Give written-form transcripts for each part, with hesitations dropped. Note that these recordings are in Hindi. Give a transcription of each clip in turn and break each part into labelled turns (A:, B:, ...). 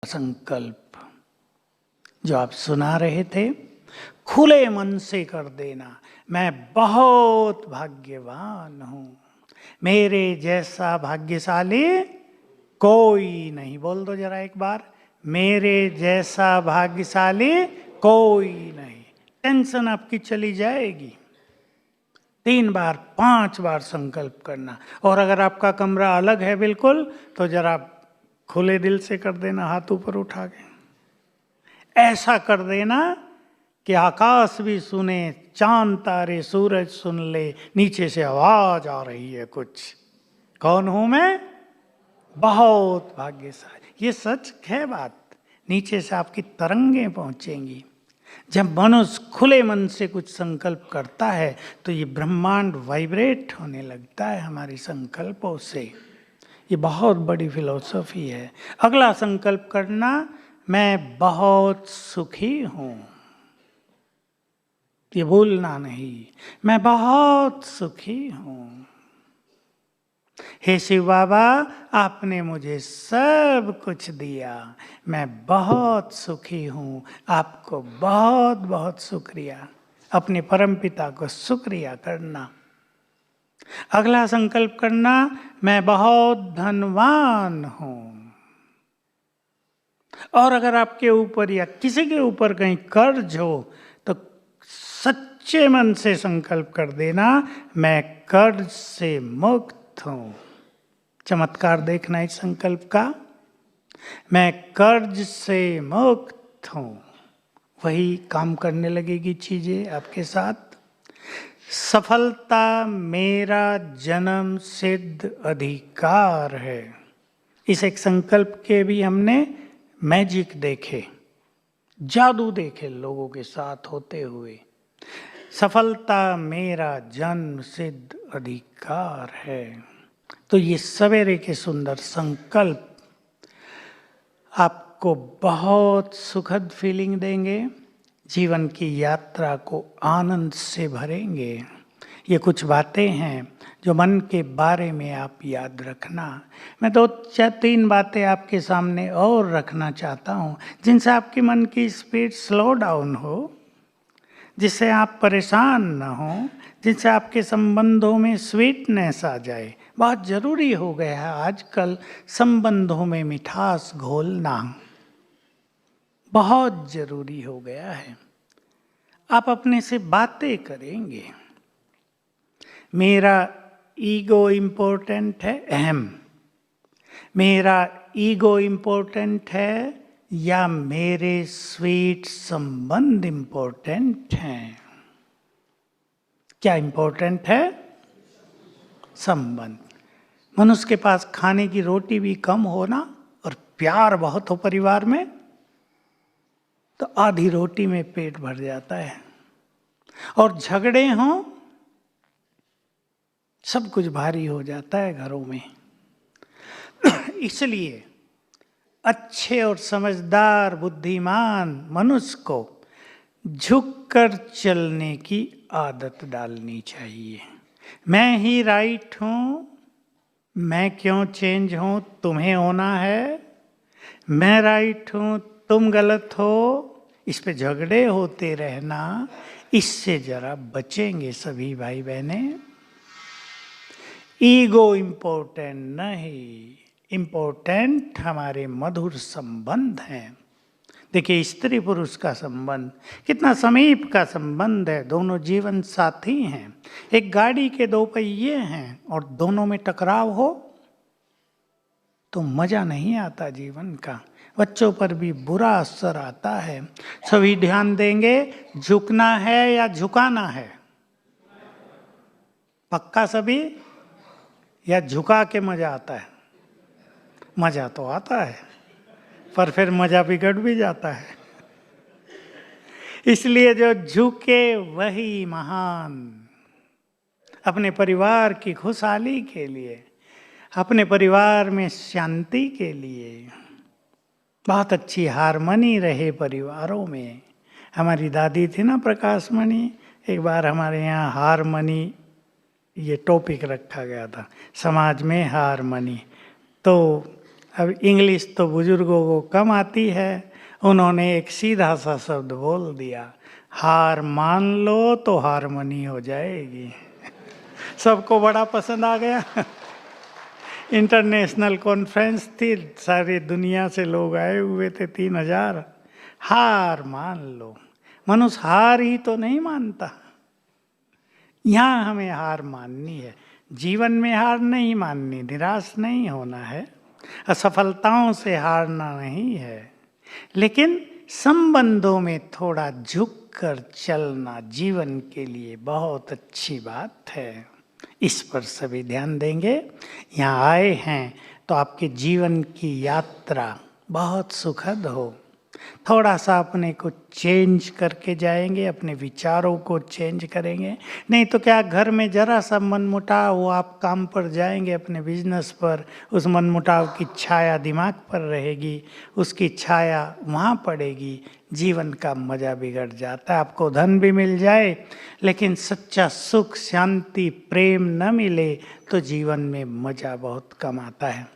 A: संकल्प जो आप सुना रहे थे, खुले मन से कर देना। मैं बहुत भाग्यवान हूं, मेरे जैसा भाग्यशाली कोई नहीं। बोल दो जरा एक बार, मेरे जैसा भाग्यशाली कोई नहीं। टेंशन आपकी चली जाएगी। 3 बार 5 बार संकल्प करना। और अगर आपका कमरा अलग है बिल्कुल, तो जरा खुले दिल से कर देना, हाथ ऊपर उठा के। ऐसा कर देना कि आकाश भी सुने, चांद तारे सूरज सुन ले, नीचे से आवाज आ रही है कुछ, कौन हूं मैं? बहुत भाग्यशाली। ये सच है बात। नीचे से आपकी तरंगें पहुंचेंगी। जब मनुष्य खुले मन से कुछ संकल्प करता है तो ये ब्रह्मांड वाइब्रेट होने लगता है हमारी संकल्पों से। ये बहुत बड़ी फिलॉसफी है। अगला संकल्प करना, मैं बहुत सुखी हूं। ये भूलना नहीं, मैं बहुत सुखी हूं। हे शिव बाबा, आपने मुझे सब कुछ दिया, मैं बहुत सुखी हूं। आपको बहुत बहुत शुक्रिया। अपने परमपिता को शुक्रिया करना। अगला संकल्प करना, मैं बहुत धनवान हूं। और अगर आपके ऊपर या किसी के ऊपर कहीं कर्ज हो तो सच्चे मन से संकल्प कर देना, मैं कर्ज से मुक्त हूं। चमत्कार देखना इस संकल्प का, मैं कर्ज से मुक्त हूं। वही काम करने लगेगी चीजें आपके साथ। सफलता मेरा जन्म सिद्ध अधिकार है। इस एक संकल्प के भी हमने मैजिक देखे, जादू देखे लोगों के साथ होते हुए। सफलता मेरा जन्म सिद्ध अधिकार है। तो ये सवेरे के सुंदर संकल्प आपको बहुत सुखद फीलिंग देंगे, जीवन की यात्रा को आनंद से भरेंगे। ये कुछ बातें हैं जो मन के बारे में आप याद रखना। मैं 2-3 बातें आपके सामने और रखना चाहता हूँ, जिनसे आपके मन की स्पीड स्लो डाउन हो, जिससे आप परेशान न हो, जिनसे आपके संबंधों में स्वीटनेस आ जाए। बहुत जरूरी हो गया है आजकल संबंधों में मिठास घोलना, बहुत जरूरी हो गया है। आप अपने से बातें करेंगे, मेरा ईगो इम्पोर्टेंट है, अहम, मेरा ईगो इम्पोर्टेंट है या मेरे स्वीट संबंध इम्पोर्टेंट हैं? क्या इम्पोर्टेंट है? संबंध। मनुष्य के पास खाने की रोटी भी कम हो ना, और प्यार बहुत हो परिवार में, तो आधी रोटी में पेट भर जाता है। और झगड़े हों, सब कुछ भारी हो जाता है घरों में। इसलिए अच्छे और समझदार बुद्धिमान मनुष्य को झुककर चलने की आदत डालनी चाहिए। मैं ही राइट हूं, मैं क्यों चेंज हूं, तुम्हें होना है। मैं राइट हूं, तुम गलत हो, इस पे झगड़े होते रहना, इससे जरा बचेंगे सभी भाई बहने। ईगो इम्पोर्टेंट नहीं, इम्पोर्टेंट हमारे मधुर संबंध हैं। देखिए, स्त्री पुरुष का संबंध कितना समीप का संबंध है। दोनों जीवन साथी हैं। एक गाड़ी के 2 पहिए हैं और दोनों में टकराव हो तो मजा नहीं आता जीवन का। बच्चों पर भी बुरा असर आता है। सभी ध्यान देंगे, झुकना है या झुकाना है? पक्का सभी? या झुका के मजा आता है? मजा तो आता है, पर फिर मजा बिगड़ भी जाता है। इसलिए जो झुके वही महान। अपने परिवार की खुशहाली के लिए, अपने परिवार में शांति के लिए, बहुत अच्छी हारमनी रहे परिवारों में। हमारी दादी थी ना प्रकाशमणि, एक बार हमारे यहाँ हारमनी ये टॉपिक रखा गया था, समाज में हारमनी। तो अब इंग्लिश तो बुजुर्गों को कम आती है, उन्होंने एक सीधा सा शब्द बोल दिया, हार मान लो तो हारमोनी हो जाएगी। सबको बड़ा पसंद आ गया। इंटरनेशनल कॉन्फ्रेंस थी, सारी दुनिया से लोग आए हुए थे, 3000। हार मान लो, मनुष्य हार ही तो नहीं मानता। यहाँ हमें हार माननी है, जीवन में हार नहीं माननी, निराश नहीं होना है, असफलताओं से हारना नहीं है, लेकिन संबंधों में थोड़ा झुक कर चलना जीवन के लिए बहुत अच्छी बात है। इस पर सभी ध्यान देंगे। यहाँ आए हैं तो आपके जीवन की यात्रा बहुत सुखद हो। थोड़ा सा अपने को चेंज करके जाएंगे, अपने विचारों को चेंज करेंगे। नहीं तो क्या, घर में जरा सा मनमुटाव हो, आप काम पर जाएंगे अपने बिजनेस पर, उस मनमुटाव की छाया दिमाग पर रहेगी, उसकी छाया वहाँ पड़ेगी, जीवन का मज़ा बिगड़ जाता है। आपको धन भी मिल जाए लेकिन सच्चा सुख, शांति, प्रेम न मिले तो जीवन में मज़ा बहुत कम आता है।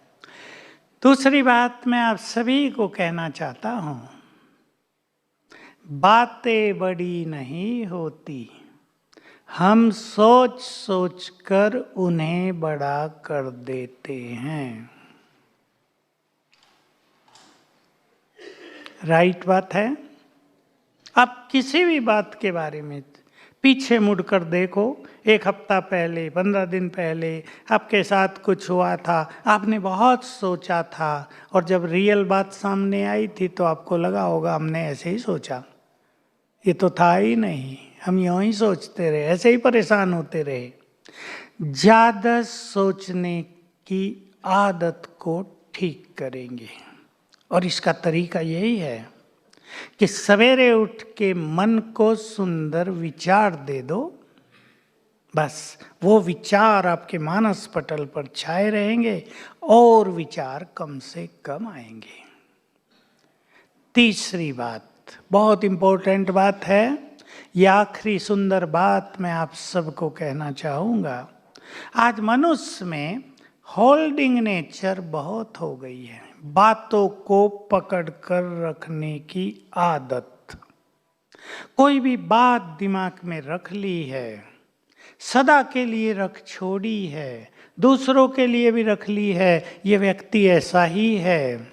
A: दूसरी बात मैं आप सभी को कहना चाहता हूँ, बातें बड़ी नहीं होती, हम सोच सोच कर उन्हें बड़ा कर देते हैं। राइट बात है। आप किसी भी बात के बारे में पीछे मुड़कर देखो, एक हफ्ता पहले, 15 दिन पहले आपके साथ कुछ हुआ था, आपने बहुत सोचा था, और जब रियल बात सामने आई थी तो आपको लगा होगा हमने ऐसे ही सोचा, ये तो था ही नहीं, हम यूं ही सोचते रहे, ऐसे ही परेशान होते रहे। ज़्यादा सोचने की आदत को ठीक करेंगे, और इसका तरीका यही है कि सवेरे उठ के मन को सुंदर विचार दे दो, बस वो विचार आपके मानस पटल पर छाए रहेंगे और विचार कम से कम आएंगे। तीसरी बात, बहुत इंपॉर्टेंट बात है, यह आखिरी सुंदर बात मैं आप सबको कहना चाहूँगा। आज मनुष्य में होल्डिंग नेचर बहुत हो गई है, बातों को पकड़ कर रखने की आदत। कोई भी बात दिमाग में रख ली है, सदा के लिए रख छोड़ी है, दूसरों के लिए भी रख ली है, ये व्यक्ति ऐसा ही है,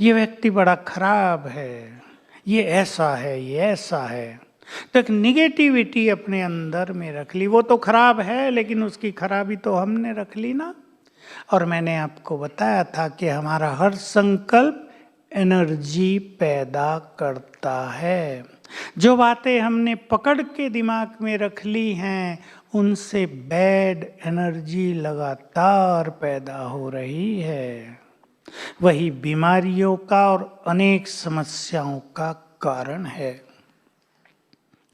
A: ये व्यक्ति बड़ा खराब है, ये ऐसा है, ये ऐसा है, तो एक निगेटिविटी अपने अंदर में रख ली। वो तो खराब है लेकिन उसकी खराबी तो हमने रख ली ना। और मैंने आपको बताया था कि हमारा हर संकल्प एनर्जी पैदा करता है। जो बातें हमने पकड़ के दिमाग में रख ली हैं, उनसे बैड एनर्जी लगातार पैदा हो रही है, वही बीमारियों का और अनेक समस्याओं का कारण है।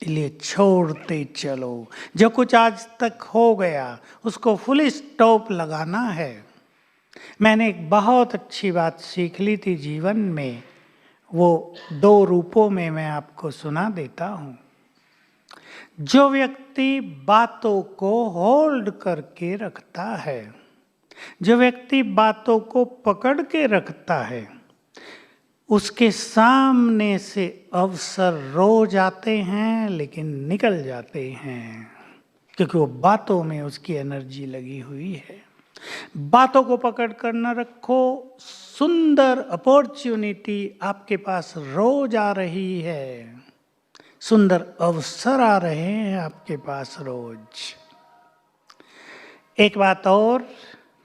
A: इसलिए छोड़ते चलो, जो कुछ आज तक हो गया उसको फुल स्टॉप लगाना है। मैंने एक बहुत अच्छी बात सीख ली थी जीवन में, वो 2 रूपों में मैं आपको सुना देता हूँ। जो व्यक्ति बातों को होल्ड करके रखता है, जो व्यक्ति बातों को पकड़ के रखता है, उसके सामने से अवसर रोज आते हैं लेकिन निकल जाते हैं, क्योंकि वो बातों में उसकी एनर्जी लगी हुई है। बातों को पकड़ कर न रखो, सुंदर अपॉर्चुनिटी आपके पास रोज आ रही है, सुंदर अवसर आ रहे हैं आपके पास रोज। एक बात और,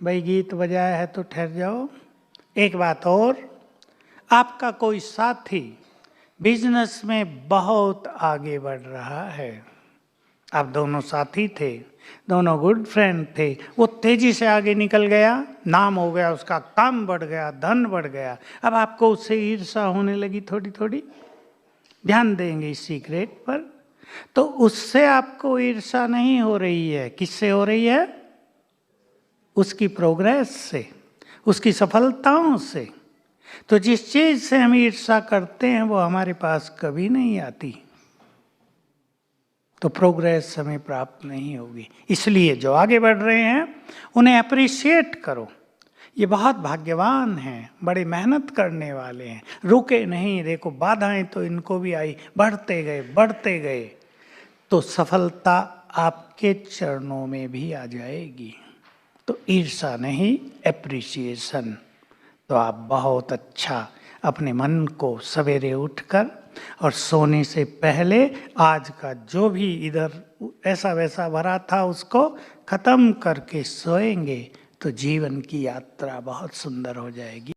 A: भाई गीत बजाया है तो ठहर जाओ। एक बात और, आपका कोई साथी बिजनेस में बहुत आगे बढ़ रहा है, आप दोनों साथी थे, दोनों गुड फ्रेंड थे, वो तेजी से आगे निकल गया, नाम हो गया उसका, काम बढ़ गया, धन बढ़ गया, अब आपको उससे ईर्ष्या होने लगी थोड़ी थोड़ी। ध्यान देंगे इस सीक्रेट पर। तो उससे आपको ईर्ष्या नहीं हो रही है, किससे हो रही है? उसकी प्रोग्रेस से, उसकी सफलताओं से। तो जिस चीज से हम ईर्ष्या करते हैं वो हमारे पास कभी नहीं आती, तो प्रोग्रेस हमें प्राप्त नहीं होगी। इसलिए जो आगे बढ़ रहे हैं उन्हें अप्रिशिएट करो। ये बहुत भाग्यवान हैं, बड़े मेहनत करने वाले हैं, रुके नहीं। देखो बाधाएं तो इनको भी आई, बढ़ते गए तो सफलता आपके चरणों में भी आ जाएगी। तो ईर्षा नहीं, एप्रिसिएशन। तो आप बहुत अच्छा अपने मन को सवेरे उठकर और सोने से पहले आज का जो भी इधर ऐसा वैसा भरा था उसको खत्म करके सोएंगे तो जीवन की यात्रा बहुत सुंदर हो जाएगी।